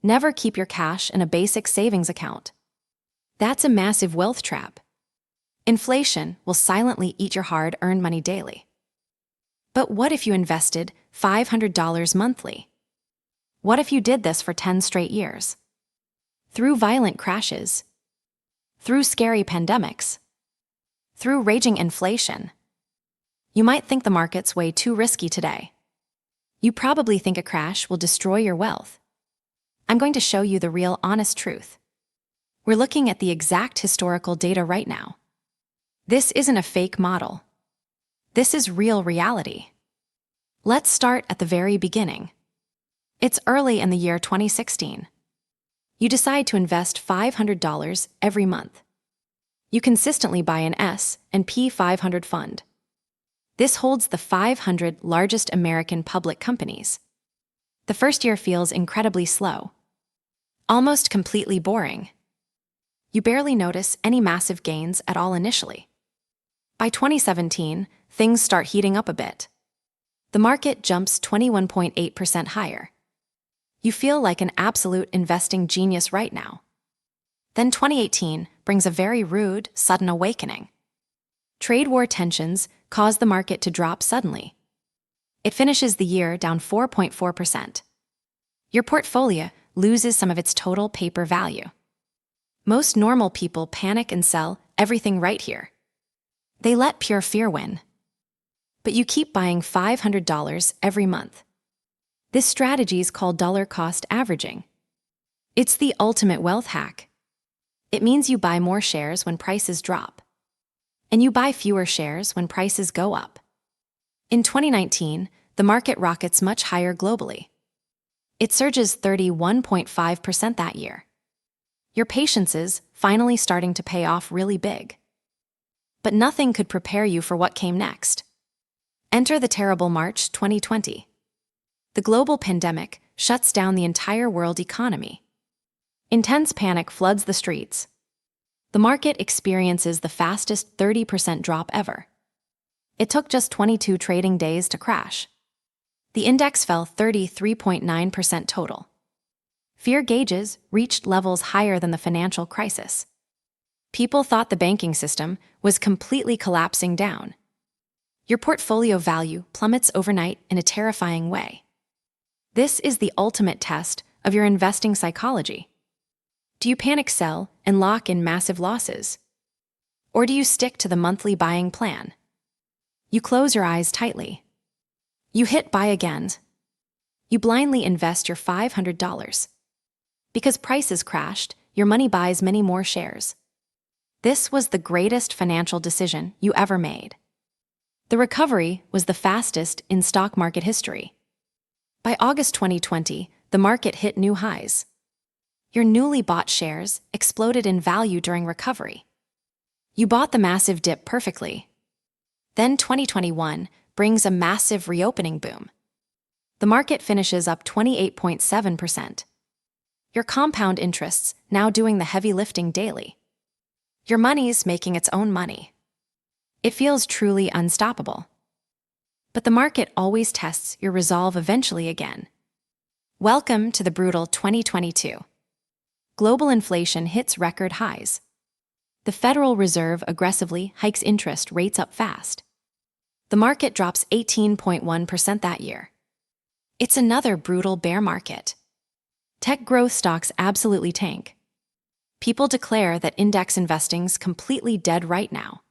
Never keep your cash in a basic savings account. That's a massive wealth trap. Inflation will silently eat your hard-earned money daily. But what if you invested $500 monthly? What if you did this for 10 straight years? Through violent crashes, through scary pandemics, through raging inflation. You might think the market's way too risky today. You probably think a crash will destroy your wealth. I'm going to show you the real, honest truth. We're looking at the exact historical data right now. This isn't a fake model. This is real reality. Let's start at the very beginning. It's early in the year 2016. You decide to invest $500 every month. You consistently buy an S&P 500 fund. This holds the 500 largest American public companies. The first year feels incredibly slow, almost completely boring. You barely notice any massive gains at all initially. By 2017, things start heating up a bit. The market jumps 21.8% higher. You feel like an absolute investing genius right now. Then 2018 brings a very rude, sudden awakening. Trade war tensions cause the market to drop suddenly. It finishes the year down 4.4%. Your portfolio loses some of its total paper value. Most normal people panic and sell everything right here. They let pure fear win. But you keep buying $500 every month. This strategy is called dollar cost averaging. It's the ultimate wealth hack. It means you buy more shares when prices drop, and you buy fewer shares when prices go up. In 2019, the market rockets much higher globally. It surges 31.5% that year. Your patience is finally starting to pay off really big. But nothing could prepare you for what came next. Enter the terrible March 2020. The global pandemic shuts down the entire world economy. Intense panic floods the streets. The market experiences the fastest 30% drop ever. It took just 22 trading days to crash. The index fell 33.9% total. Fear gauges reached levels higher than the financial crisis. People thought the banking system was completely collapsing down. Your portfolio value plummets overnight in a terrifying way. This is the ultimate test of your investing psychology. Do you panic sell and lock in massive losses? Or do you stick to the monthly buying plan? You close your eyes tightly. You hit buy again. You blindly invest your $500. Because prices crashed, your money buys many more shares. This was the greatest financial decision you ever made. The recovery was the fastest in stock market history. By August 2020, the market hit new highs. Your newly bought shares exploded in value during recovery. You bought the massive dip perfectly. Then 2021 brings a massive reopening boom. The market finishes up 28.7%. Your compound interests now doing the heavy lifting daily. Your money's making its own money. It feels truly unstoppable. But the market always tests your resolve eventually again. Welcome to the brutal 2022. Global inflation hits record highs. The Federal Reserve aggressively hikes interest rates up fast. The market drops 18.1% that year. It's another brutal bear market. Tech growth stocks absolutely tank. People declare that index investing's completely dead right now.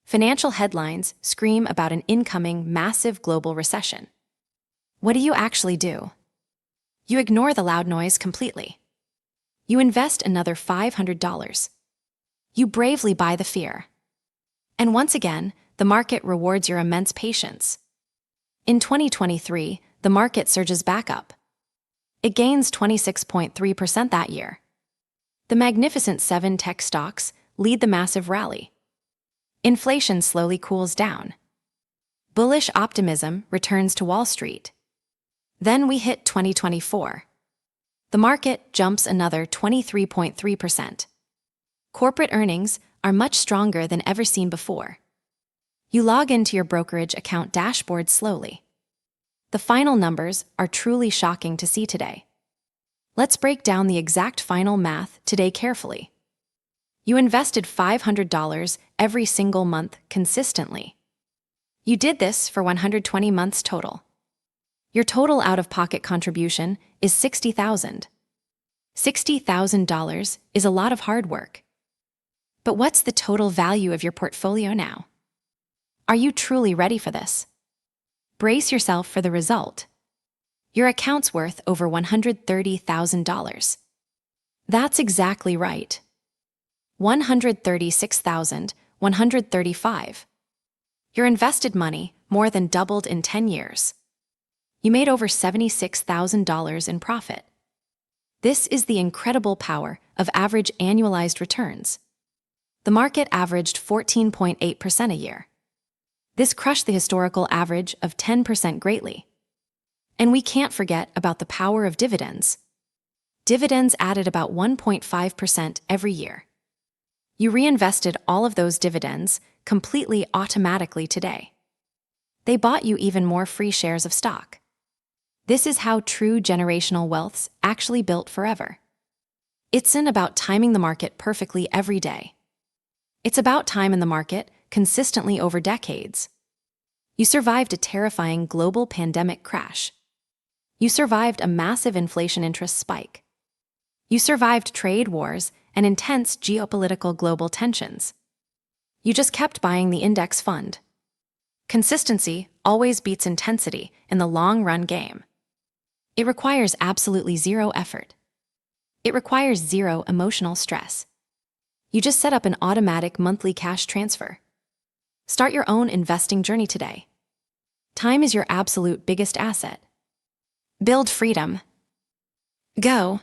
Financial headlines scream about an incoming massive global recession. What do you actually do? You ignore the loud noise completely. You invest another $500. You bravely buy the fear. And once again, the market rewards your immense patience. In 2023, the market surges back up. It gains 26.3% that year. The Magnificent Seven tech stocks lead the massive rally. Inflation slowly cools down. Bullish optimism returns to Wall Street. Then we hit 2024. The market jumps another 23.3%. Corporate earnings are much stronger than ever seen before. You log into your brokerage account dashboard slowly. The final numbers are truly shocking to see today. Let's break down the exact final math today carefully. You invested $500 every single month consistently. You did this for 120 months total. Your total out-of-pocket contribution is $60,000. $60,000 is a lot of hard work. But what's the total value of your portfolio now? Are you truly ready for this? Brace yourself for the result. Your account's worth over $130,000. That's exactly right. $136,135. Your invested money more than doubled in 10 years. You made over $76,000 in profit. This is the incredible power of average annualized returns. The market averaged 14.8% a year. This crushed the historical average of 10% greatly. And we can't forget about the power of dividends. Dividends added about 1.5% every year. You reinvested all of those dividends completely automatically today. They bought you even more free shares of stock. This is how true generational wealth's actually built forever. It's about timing the market perfectly every day. It's about time in the market consistently over decades. You survived a terrifying global pandemic crash. You survived a massive inflation interest spike. You survived trade wars and intense geopolitical global tensions. You just kept buying the index fund. Consistency always beats intensity in the long-run game. It requires absolutely zero effort. It requires zero emotional stress. You just set up an automatic monthly cash transfer. Start your own investing journey today. Time is your absolute biggest asset. Build freedom. Go.